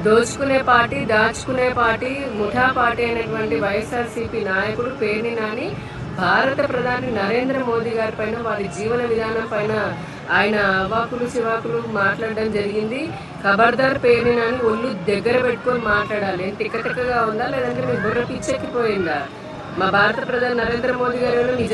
దోచుకునే పార్టీ, దాచుకునే పార్టీ, ముఠా పార్టీ అయినటువంటి వైఎస్ఆర్సీపీ నాయకుడు పేర్ని నాని భారత ప్రధాని నరేంద్ర మోదీ గారి పైన, వారి జీవన విధానం పైన ఆయన అవాకులు చివాకులు మాట్లాడడం జరిగింది. ఖబర్దార్ పేర్ని నాని, ఒళ్ళు దగ్గర పెట్టుకొని మాట్లాడాలి. తిక్కగా ఉందా లేదంటే మీ బుర్ర పిచ్చెక్కిపోయిందా? మా భారత ప్రధాని నరేంద్ర మోదీ గారు మీ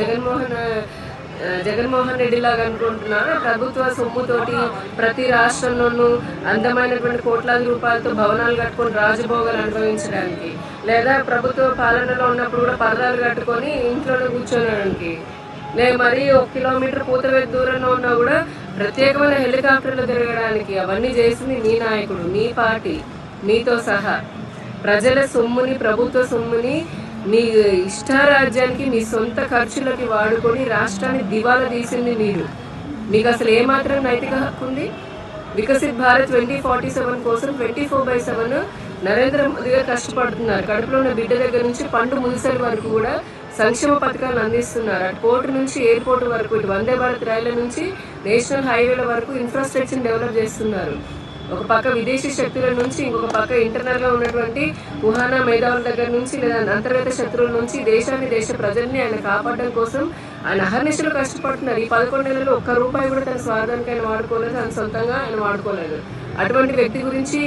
జగన్మోహన్ రెడ్డి లాగా అనుకుంటున్నారా? ప్రభుత్వ సొమ్ముతోటి ప్రతి రాష్ట్రంలోనూ అందమైనటువంటి కోట్లాది రూపాయలతో భవనాలు కట్టుకొని రాజభోగాలు అనుభవించడానికి, లేదా ప్రభుత్వ పాలనలో ఉన్నప్పుడు కూడా పరదాలు కట్టుకొని ఇంట్లోనే కూర్చోడానికి, లేదు మరి 1 కిలోమీటర్ పూతవేది దూరంలో ఉన్నా కూడా ప్రత్యేకమైన హెలికాప్టర్లు తిరగడానికి, అవన్నీ చేసింది మీ నాయకుడు, మీ పార్టీ, మీతో సహా. ప్రజల సొమ్ముని, ప్రభుత్వ సొమ్ముని మీ ఇష్టారాజ్యానికి, మీ సొంత ఖర్చులకి వాడుకొని రాష్ట్రాన్ని దివాలా తీసింది మీరు. మీకు అసలు ఏమాత్రం నైతిక హక్కు ఉంది? వికసిత్ భారత్ 2047 కోసం 24/7 నరేంద్ర మోదీ గారు కష్టపడుతున్నారు. కడుపులో ఉన్న బిడ్డ దగ్గర నుంచి పండు ముదిసరి వరకు కూడా సంక్షేమ పథకాలను అందిస్తున్నారు. అటు పోర్టు నుంచి ఎయిర్పోర్ట్ వరకు, ఇటు వందే భారత్ రైళ్ల నుంచి నేషనల్ హైవేల వరకు ఇన్ఫ్రాస్ట్రక్చర్ డెవలప్ చేస్తున్నారు. ఒక పక్క విదేశీ శక్తుల నుంచి, ఇంకొక పక్క ఇంటర్నల్గా ఉన్నటువంటి వుహానా మేధావుల దగ్గర నుంచి, లేదా అంతర్గత శత్రువుల నుంచి దేశాన్ని, దేశ ప్రజల్ని ఆయన కాపాడడం కోసం ఆయన అహర్నిశలు కష్టపడుతున్నారు. ఈ 11 నెలల్లో ఒక్క రూపాయి కూడా తన స్వార్థానికి ఆయన వాడుకోలేదు, తన సొంతంగా ఆయన వాడుకోలేదు. అటువంటి వ్యక్తి గురించి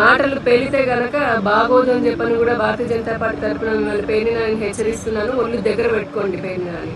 మాటలు పేలితే గనక బాగోదు అని చెప్పని కూడా భారతీయ జనతా పార్టీ తరఫున మిమ్మల్ని పేర్ని నాని హెచ్చరిస్తున్నాను. ఒళ్ళు దగ్గర పెట్టుకోండి పేర్ని నాని.